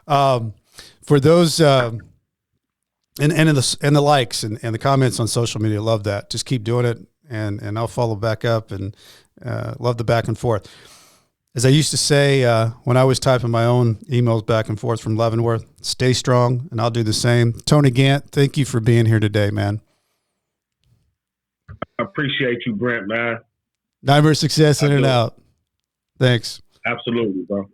For those and in the likes and the comments on social media. Love that. Just keep doing it, and I'll follow back up, and love the back and forth. As I used to say when I was typing my own emails back and forth from Leavenworth, stay strong, and I'll do the same. Tony Gant, thank you for being here today, man. I appreciate you, Brent, man. Neighbor success in and out. Thanks. Absolutely, bro.